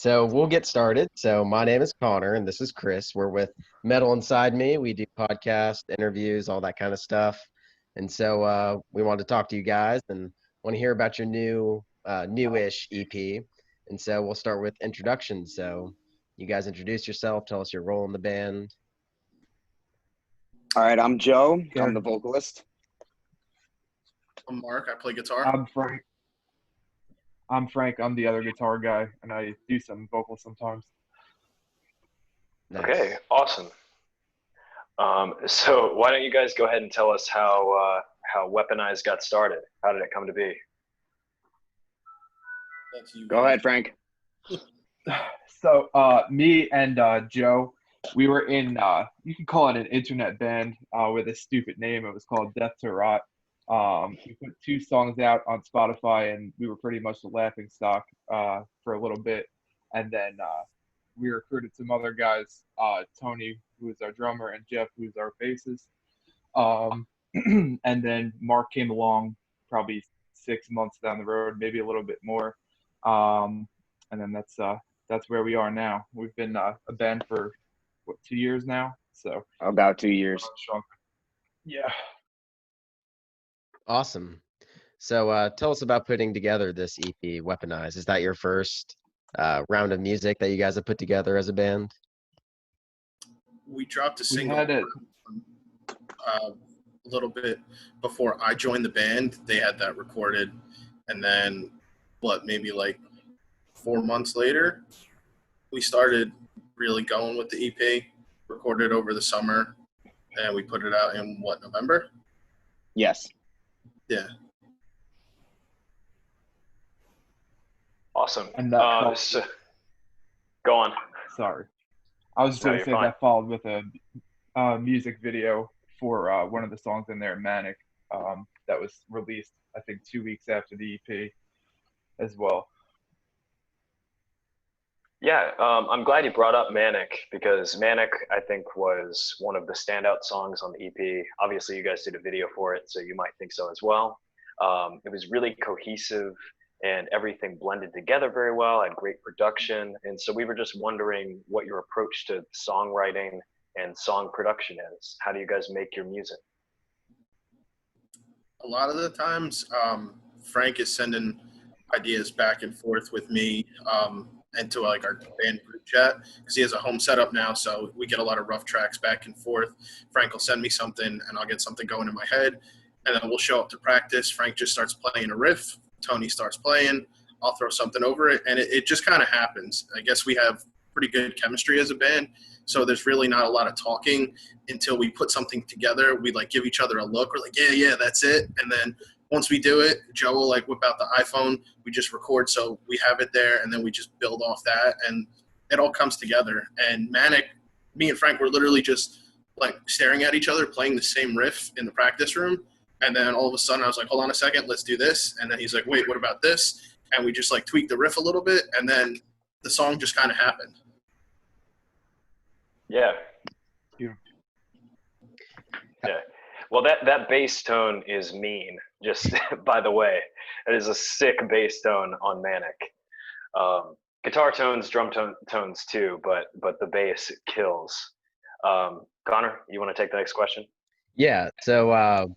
So we'll get started. So my name is Connor and this is Chris. We're with Metal Inside Me. We do podcast, interviews, all that kind of stuff. And so we wanted to talk to you guys and want to hear about your newish EP. And so we'll start with introductions. So you guys introduce yourself, tell us your role in the band. All right, I'm Joe. Yeah. I'm the vocalist. I'm Mark. I play guitar. I'm Frank. I'm the other guitar guy, and I do some vocals sometimes. Nice. Okay, awesome. So why don't you guys go ahead and tell us how Weaponize got started? How did it come to be? That's you. Go ahead, Frank. So me and Joe, we were in, you can call it an internet band with a stupid name. It was called Death to Rot. We put 2 songs out on Spotify, and we were pretty much the laughing stock for a little bit. And then we recruited some other guys, Tony, who is our drummer, and Jeff, who's our bassist. And then Mark came along probably 6 months down the road, maybe a little bit more. And then that's where we are now. We've been a band for, 2 years now? So About 2 years. Yeah. Awesome. So tell us about putting together this EP, Weaponize. Is that your first round of music that you guys have put together as a band? We dropped a We single had it. a little bit before I joined the band. They had that recorded, and then maybe like 4 months later, we started really going with the EP. Recorded over the summer, and we put it out in November? Yes. Yeah. Awesome. And that So, go on. Sorry. I was just No, going to you're say fine. that followed with a music video for one of the songs in there, Manic, that was released, I think, 2 weeks after the EP as well. Yeah, I'm glad you brought up Manic, because Manic, I think, was one of the standout songs on the EP. Obviously, you guys did a video for it, so you might think so as well. It was really cohesive, and everything blended together very well, had great production. And so we were just wondering what your approach to songwriting and song production is. How do you guys make your music? A lot of the times, Frank is sending ideas back and forth with me into like our band group chat, because he has a home setup now, so we get a lot of rough tracks back and forth. Frank will send me something, and I'll get something going in my head, and then we'll show up to practice. Frank just starts playing a riff. Tony starts playing. I'll throw something over it, and it just kind of happens. I guess we have pretty good chemistry as a band, so there's really not a lot of talking until we put something together. We like give each other a look. We're like, yeah, that's it. And then once we do it, Joe will like whip out the iPhone. We just record, so we have it there, and then we just build off that, and it all comes together. And Manic, me and Frank were literally just like staring at each other, playing the same riff in the practice room. And then all of a sudden I was like, hold on a second, let's do this. And then he's like, wait, what about this? And we just like tweaked the riff a little bit, and then the song just kind of happened. Yeah. Yeah. Yeah. Well, that bass tone is mean, just by the way. It is a sick bass tone on Manic. Guitar tones, drum tones too, but the bass kills. Connor, you want to take the next question? Yeah. So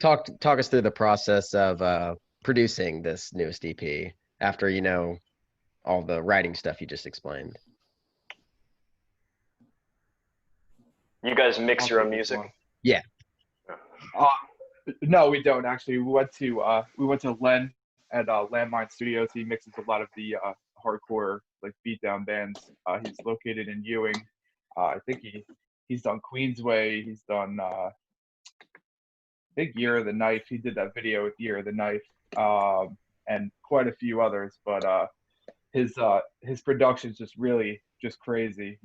talk us through the process of producing this newest EP after all the writing stuff you just explained. You guys mix your own music? Yeah. No, we don't actually. We went to Len at Landmine Studios. He mixes a lot of the hardcore like beatdown bands. He's located in Ewing. I think he's done Queensway. He's done I think Year of the Knife. He did that video with Year of the Knife, and quite a few others. But his production's just really just crazy.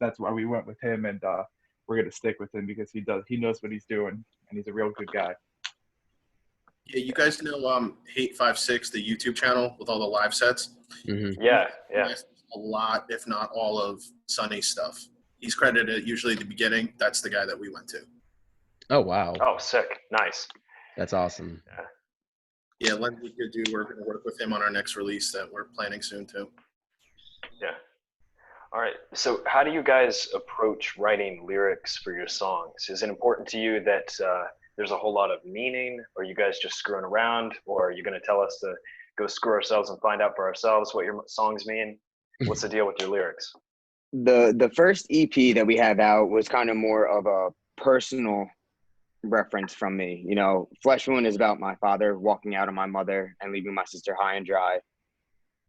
That's why we went with him, and we're gonna stick with him because he knows what he's doing, and he's a real good guy. Yeah, you guys know Hate56, the YouTube channel with all the live sets? Mm-hmm. Yeah. A lot, if not all, of Sonny's stuff. He's credited usually at the beginning. That's the guy that we went to. Oh, wow. Oh, sick. Nice. That's awesome. Yeah, Len's a good dude. We're going to work with him on our next release that we're planning soon too. All right. So, how do you guys approach writing lyrics for your songs? Is it important to you that there's a whole lot of meaning, or are you guys just screwing around, or are you going to tell us to go screw ourselves and find out for ourselves what your songs mean? What's the deal with your lyrics? The first EP that we have out was kind of more of a personal reference from me. You know, Flesh Wound is about my father walking out on my mother and leaving my sister high and dry.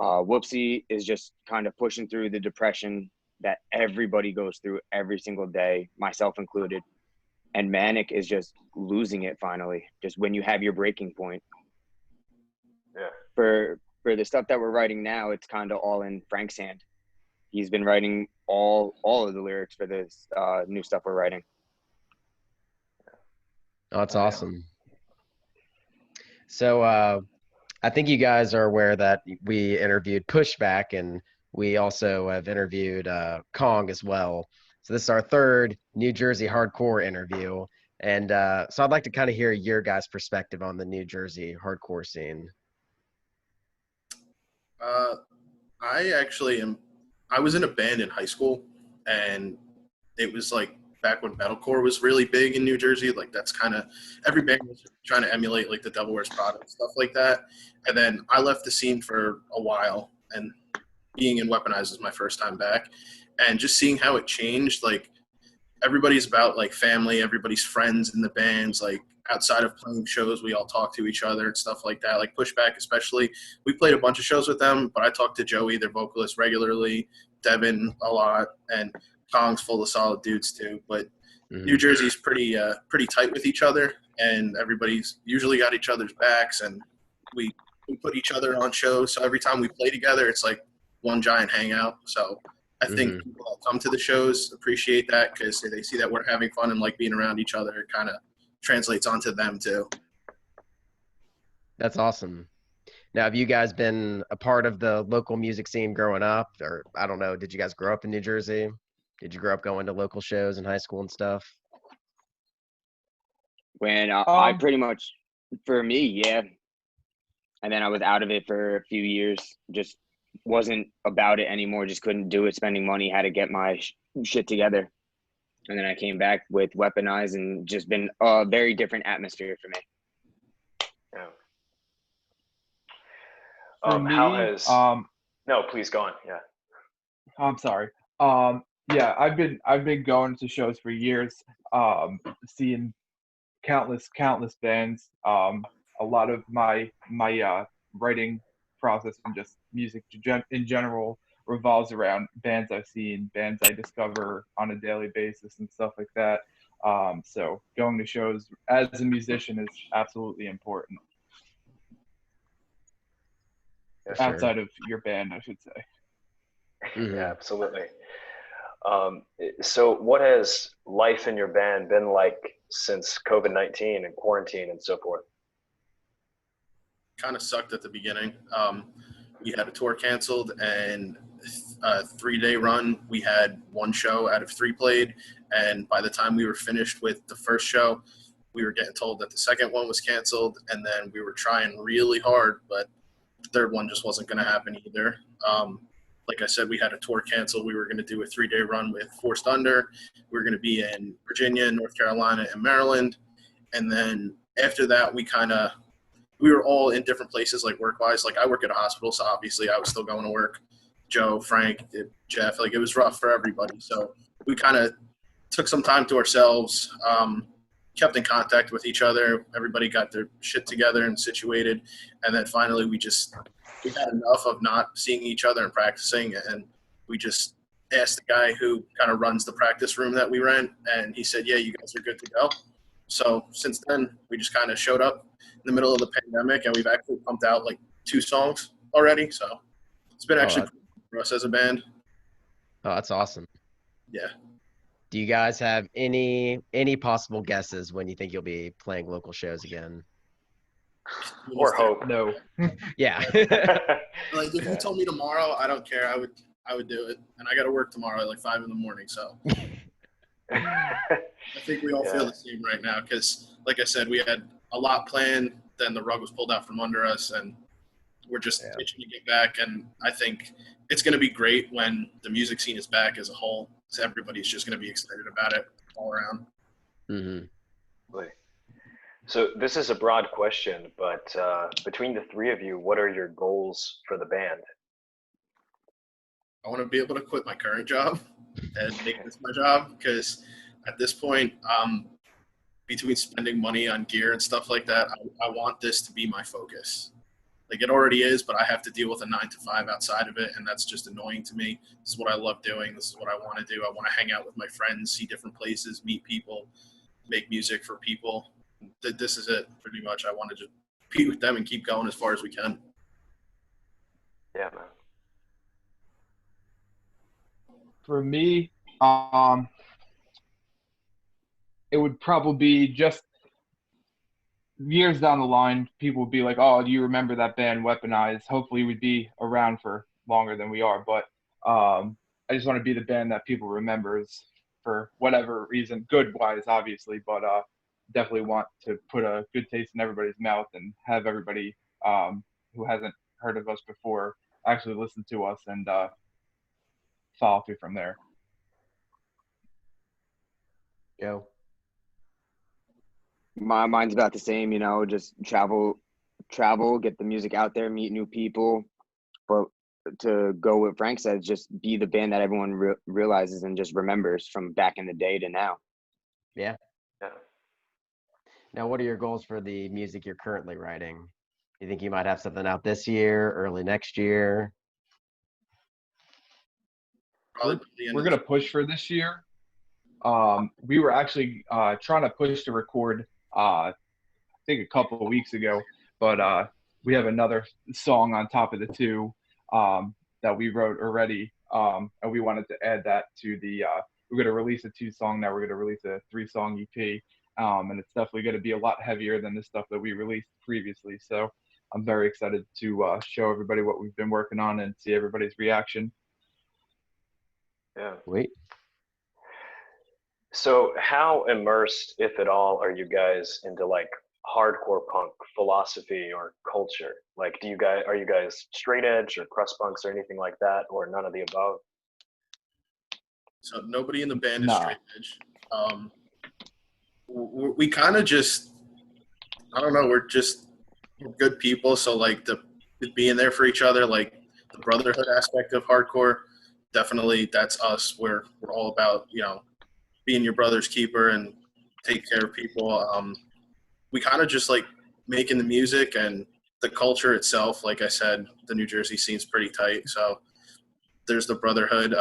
Whoopsie is just kind of pushing through the depression that everybody goes through every single day, myself included. And Manic is just losing it finally, just when you have your breaking point. Yeah. For the stuff that we're writing now, it's kind of all in Frank's hand. He's been writing all of the lyrics for this new stuff we're writing. Oh, that's Oh, yeah. awesome. So I think you guys are aware that we interviewed Pushback, and we also have interviewed Kong as well. So this is our third New Jersey hardcore interview. And so I'd like to kind of hear your guys' perspective on the New Jersey hardcore scene. I was in a band in high school, and it was like back when metalcore was really big in New Jersey. Like that's kind of every band was trying to emulate like the Devil Wears Prada and stuff like that. And then I left the scene for a while, and being in Weaponize was my first time back, and just seeing how it changed. Like everybody's about like family, everybody's friends in the bands. Like outside of playing shows, we all talk to each other and stuff like that. Like Pushback, especially, we played a bunch of shows with them, but I talked to Joey, their vocalist, regularly, Devin a lot, and Kong's full of solid dudes too. But New Jersey's pretty tight with each other, and everybody's usually got each other's backs, and we put each other on shows. So every time we play together, it's like one giant hangout. So I think people that come to the shows appreciate that because they see that we're having fun and like being around each other. It kind of translates onto them too. That's awesome. Now, have you guys been a part of the local music scene growing up? Or I don't know, did you guys grow up in New Jersey? Did you grow up going to local shows in high school and stuff? When I pretty much, for me, yeah. And then I was out of it for a few years, just wasn't about it anymore, just couldn't do it, spending money, had to get my shit together. And then I came back with Weaponize and just been a very different atmosphere for me. Yeah. For me, how has no, please go on. Yeah. I'm sorry. Yeah, I've been going to shows for years, seeing countless bands. A lot of my writing process and just music in general revolves around bands I've seen, bands I discover on a daily basis, and stuff like that. So going to shows as a musician is absolutely important. Yes, outside of your band, I should say. Yeah, absolutely. So what has life in your band been like since COVID-19 and quarantine and so forth? Kind of sucked at the beginning. We had a tour canceled, and a 3-day run. We had one show out of 3 played, and by the time we were finished with the first show, we were getting told that the second one was canceled, and then we were trying really hard, but the third one just wasn't going to happen either. Like I said, we had a tour canceled. We were going to do a 3-day run with Forced Under. We were going to be in Virginia, North Carolina, and Maryland. And then after that, we were all in different places, like work-wise. Like I work at a hospital, so obviously I was still going to work. Joe, Frank, Jeff, like it was rough for everybody. So we kind of took some time to ourselves, kept in contact with each other. Everybody got their shit together and situated. And then finally we had enough of not seeing each other and practicing. And we just asked the guy who kind of runs the practice room that we rent. And he said, yeah, you guys are good to go. So since then, we just kind of showed up in the middle of the pandemic, and we've actually pumped out like 2 songs already. So it's been actually cool for us as a band. Oh, that's awesome. Yeah. Do you guys have any possible guesses when you think you'll be playing local shows again? Or hope. No. Yeah. Like if you told me tomorrow, I don't care. I would do it. And I got to work tomorrow at like 5 a.m. So I think we all feel the same right now because, like I said, we had a lot planned. Then the rug was pulled out from under us, and we're just itching to get back. And I think it's going to be great when the music scene is back as a whole. So everybody's just going to be excited about it all around. Mm-hmm. So this is a broad question, but between the three of you, what are your goals for the band? I want to be able to quit my current job and make this my job, because at this point, between spending money on gear and stuff like that, I want this to be my focus. Like, it already is, but I have to deal with a 9 to 5 outside of it, and that's just annoying to me. This is what I love doing. This is what I want to do. I want to hang out with my friends, see different places, meet people, make music for people. This is it, pretty much. I want to just be with them and keep going as far as we can. Yeah, man. For me, it would probably be just years down the line, people would be like, "Oh, do you remember that band Weaponize?" Hopefully, we'd be around for longer than we are, but I just want to be the band that people remembers for whatever reason, good wise, obviously, but definitely want to put a good taste in everybody's mouth and have everybody who hasn't heard of us before actually listen to us and follow through from there. Joe? Mine's about the same, you know, just travel, get the music out there, meet new people. But to go what Frank said, just be the band that everyone realizes and just remembers from back in the day to now. Yeah. Yeah. Now, what are your goals for the music you're currently writing? You think you might have something out this year, early next year? Probably by the end We're of gonna push for this year. We were actually trying to push to record, I think a couple of weeks ago, but we have another song on top of the two that we wrote already, and we wanted to add that to the. We're going to release a 2-song now. We're going to release a 3-song EP, and it's definitely going to be a lot heavier than the stuff that we released previously. So I'm very excited to show everybody what we've been working on and see everybody's reaction. Yeah. Wait. So how immersed, if at all, are you guys into like hardcore punk philosophy or culture? Like, are you guys straight edge or crust punks or anything like that, or none of the above? So nobody in the band is Nah. straight edge. We kind of just, I don't know, we're good people. So like the being there for each other, like the brotherhood aspect of hardcore, definitely that's us. We're all about, you know, being your brother's keeper and take care of people. We kind of just like making the music and the culture itself. Like I said, the New Jersey scene's pretty tight. So there's the brotherhood.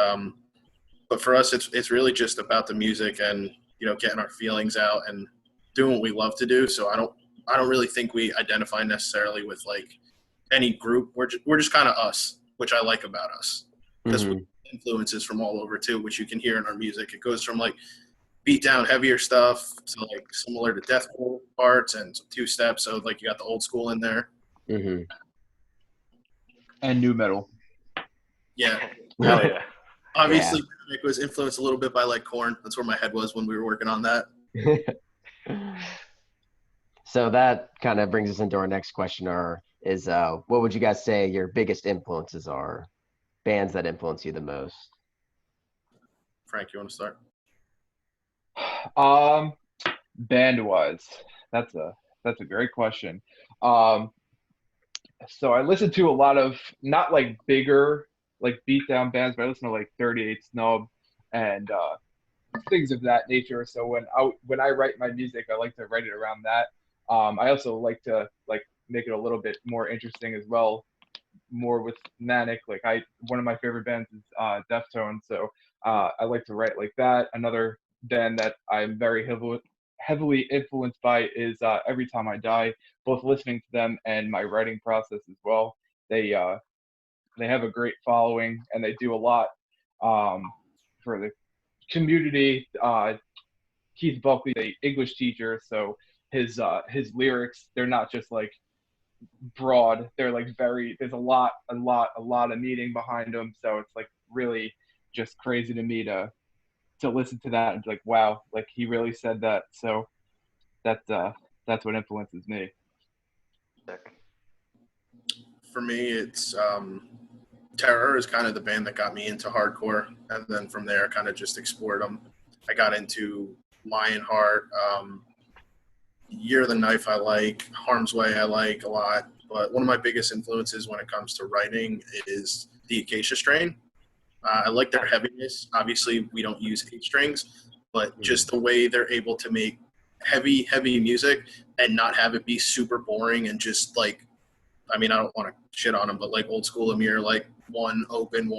But for us, it's really just about the music and, you know, getting our feelings out and doing what we love to do. So I don't really think we identify necessarily with like any group. We're just kind of us, which I like about us, because we influences from all over too, which you can hear in our music. It goes from like beat down heavier stuff to like similar to deathcore parts and some 2-step. So like you got the old school in there. Mm-hmm. And new metal. Yeah. Hell yeah. Obviously, It was influenced a little bit by like Korn. That's where my head was when we were working on that. So that kind of brings us into our next question, what would you guys say your biggest influences are? Bands that influence you the most? Frank, you want to start? Band wise, that's a great question. So I listen to a lot of not like bigger like beatdown bands, but I listen to like 38 Snub and things of that nature. So when I write my music, I like to write it around that. I also like to like make it a little bit more interesting as well, more with manic. Like one of my favorite bands is Deftones, so I like to write like that. Another band that I'm very heavily influenced by is Every Time I Die. Both listening to them and my writing process as well. They have a great following and they do a lot for the community. Keith Buckley, the English teacher, so his lyrics, they're not just like broad. They're like there's a lot of meaning behind them. So it's like really just crazy to me to listen to that and be like, wow, like he really said that. So that's what influences me. For me, it's Terror is kind of the band that got me into hardcore, and then from there, kind of just explored them. I got into Lionheart, Year of the Knife. I like Harm's Way. I like a lot, but one of my biggest influences when it comes to writing is the Acacia Strain. I like their heaviness. Obviously, we don't use 8 strings, but just the way they're able to make heavy music and not have it be super boring and just like, I mean, I don't want to shit on them, but like old school Amir, like one open.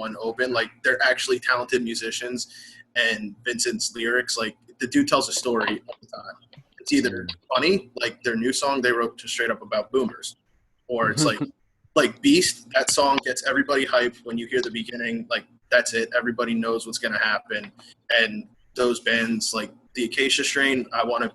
Like they're actually talented musicians. And Vincent's lyrics, like the dude tells a story all the time. It's either funny, like their new song they wrote just straight up about boomers, or it's like Beast. That song gets everybody hyped when you hear the beginning. Like that's it. Everybody knows what's gonna happen. And those bands like the Acacia Strain, I want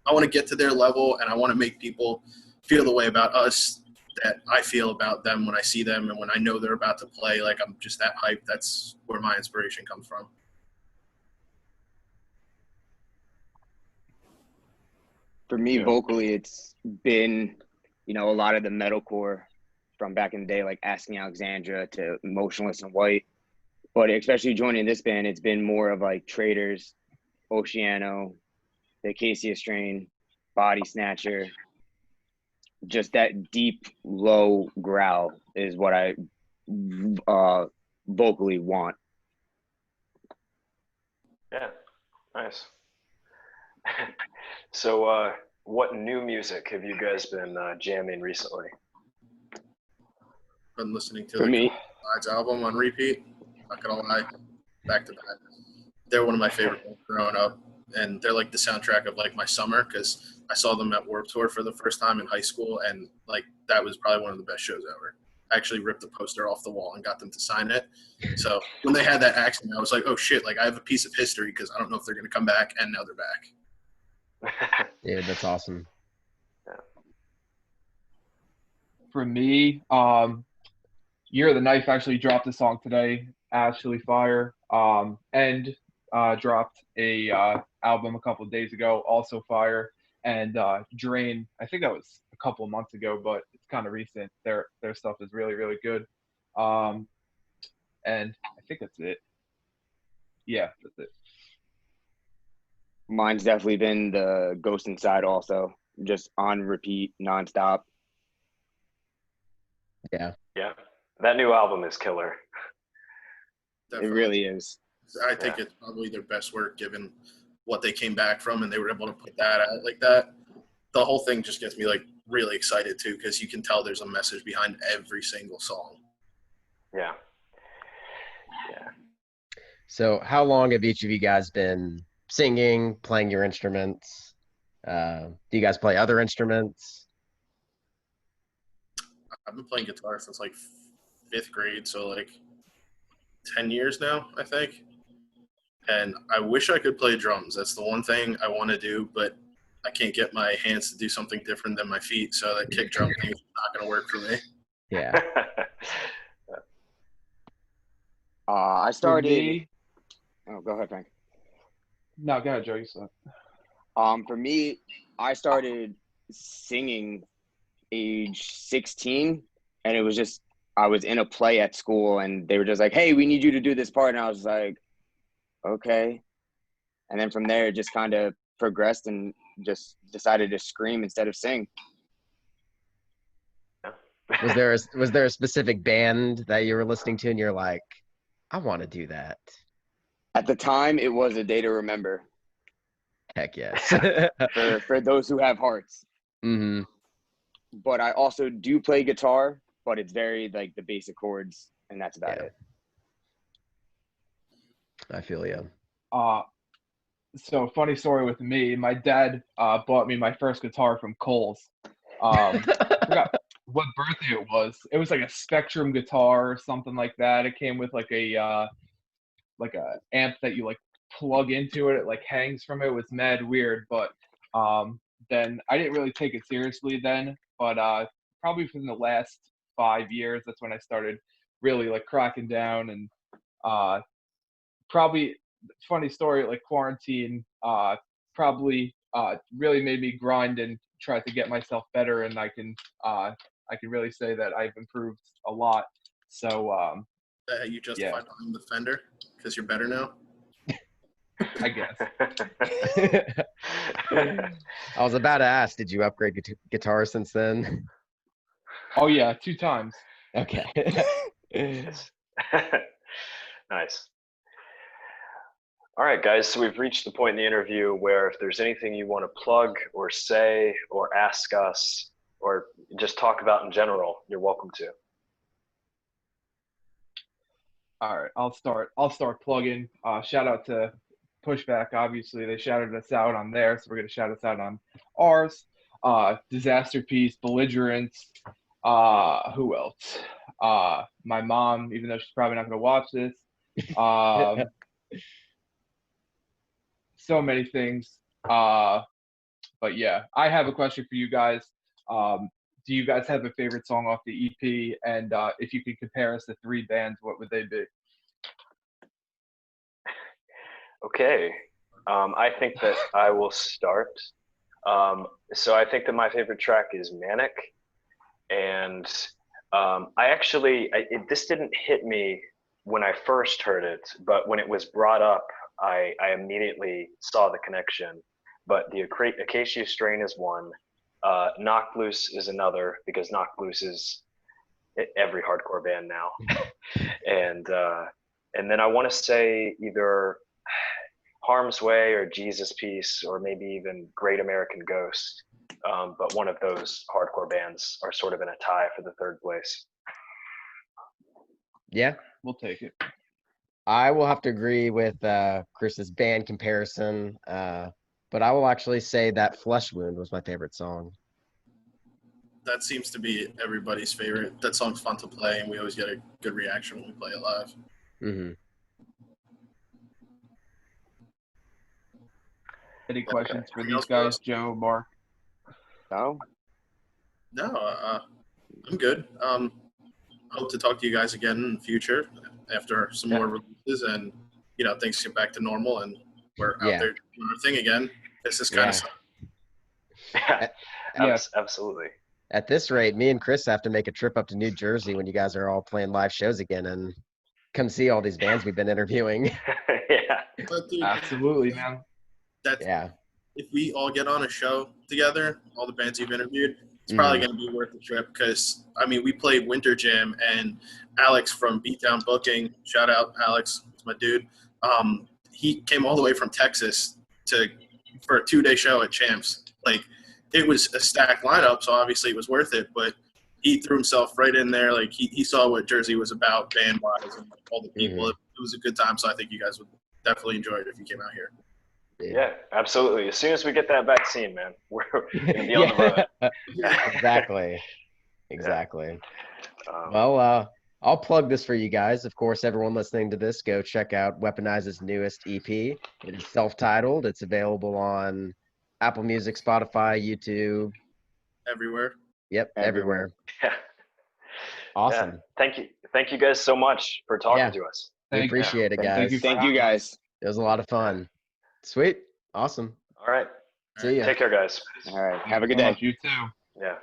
to get to their level, and I want to make people feel the way about us that I feel about them when I see them and when I know they're about to play. Like I'm just that hyped. That's where my inspiration comes from. For me, vocally, it's been, a lot of the metalcore from back in the day, like Asking Alexandria to Motionless in White. But especially joining this band, it's been more of like Traders, Oceano, the Acacia Strain, Body Snatcher. Just that deep, low growl is what I vocally want. Yeah, nice. So, what new music have you guys been jamming recently? Been listening to For the me, Weaponize album on repeat. Not gonna lie, back to back. They're one of my favorite bands growing up, and they're like the soundtrack of like my summer because I saw them at Warped Tour for the first time in high school, and like that was probably one of the best shows ever. I actually ripped the poster off the wall and got them to sign it. So when they had that accident, I was like, oh shit, like I have a piece of history because I don't know if they're gonna come back, and now they're back. Dude, that's awesome. For me, Year of the Knife actually dropped a song today, Actually Fire, and dropped a album a couple of days ago, also fire, and Drain. I think that was a couple of months ago, but it's kind of recent. Their stuff is really, really good. And I think that's it. Yeah, that's it. mine's definitely been the Ghost Inside also, just on repeat, nonstop. Yeah. Yeah, that new album is killer. It really is. I think it's probably their best work given what they came back from, and they were able to put that out like that. The whole thing just gets me like really excited too, because you can tell there's a message behind every single song. Yeah. So how long have each of you guys been singing, playing your instruments? Do you guys play other instruments? I've been playing guitar since like 5th grade, so like 10 years now, I think. And I wish I could play drums. That's the one thing I want to do, but I can't get my hands to do something different than my feet. So that kick drum thing is not going to work for me. Yeah. I started. Oh, go ahead, Frank. No, go ahead, Joe. You said. For me, I started singing age 16, and it was just I was in a play at school, and they were just like, "Hey, we need you to do this part," and I was like, "Okay." And then from there, it just kind of progressed, and just decided to scream instead of sing. Was there a specific band that you were listening to and you're like, I want to do that? At the time, it was A Day to Remember. Heck yes. for those who have hearts. Mm-hmm. But I also do play guitar, but it's very like the basic chords, and that's about it. I feel you. So funny story with me. My dad bought me my first guitar from Kohl's. I forgot what birthday it was. It was like a Spectrum guitar or something like that. It came with like a amp that you like plug into it. It like hangs from it. It was mad weird, but then I didn't really take it seriously then. But probably within the last 5 years, that's when I started really like cracking down. And probably funny story, like quarantine probably really made me grind and try to get myself better, and I can really say that I've improved a lot. So that you justified buying the Fender because you're better now? I guess. I was about to ask, did you upgrade guitar since then? Oh yeah, 2 times. Okay. Nice. All right, guys. So we've reached the point in the interview where if there's anything you want to plug or say or ask us or just talk about in general, you're welcome to. All right, I'll start plugging. Shout out to Pushback. Obviously, they shouted us out on theirs, so we're gonna shout us out on ours. Disaster Piece, Belligerence. Who else? My mom, even though she's probably not gonna watch this. So many things. But yeah, I have a question for you guys. Do you guys have a favorite song off the EP? And if you could compare us to 3 bands, what would they be? Okay. I think that I will start. So I think that my favorite track is Manic. And this didn't hit me when I first heard it, but when it was brought up, I immediately saw the connection. But the Acacia Strain is one. Knocked Loose is another, because Knocked Loose is every hardcore band now. And then I want to say either Harm's Way or Jesus Piece or maybe even Great American Ghost. But one of those hardcore bands are sort of in a tie for the 3rd place. Yeah. We'll take it. I will have to agree with Chris's band comparison, but I will actually say that Flesh Wound was my favorite song. That seems to be everybody's favorite. That song's fun to play, and we always get a good reaction when we play it live. Mm-hmm. Any questions for these guys, Joe, Mark? No? No, I'm good. Hope to talk to you guys again in the future after some more releases, and things get back to normal, and we're out there doing our thing again. This is kind of stuff. Yeah, absolutely. At this rate, me and Chris have to make a trip up to New Jersey when you guys are all playing live shows again and come see all these bands we've been interviewing. Yeah. But dude, Absolutely, man. If we all get on a show together, all the bands you've interviewed, it's probably going to be worth the trip because, we played Winter Jam, and Alex from Beatdown Booking, shout out Alex, it's my dude, he came all the way from Texas for a 2-day show at Champs. Like, it was a stacked lineup, so obviously it was worth it, but he threw himself right in there. Like, he saw what Jersey was about band-wise and all the people. It was a good time, so I think you guys would definitely enjoy it if you came out here. Yeah, absolutely. As soon as we get that vaccine, man, we're going to be on the road. Exactly. Well, I'll plug this for you guys. Of course, everyone listening to this, go check out Weaponize's newest EP. It is self-titled. It's available on Apple Music, Spotify, YouTube. Everywhere. Yep, everywhere. Yeah. Awesome. Yeah. Thank you guys so much for talking to us. We appreciate it, guys. Thank you, guys. It was a lot of fun. Sweet. Awesome. All right. See ya. Take care, guys. All right. Have a good day. You too. Yeah.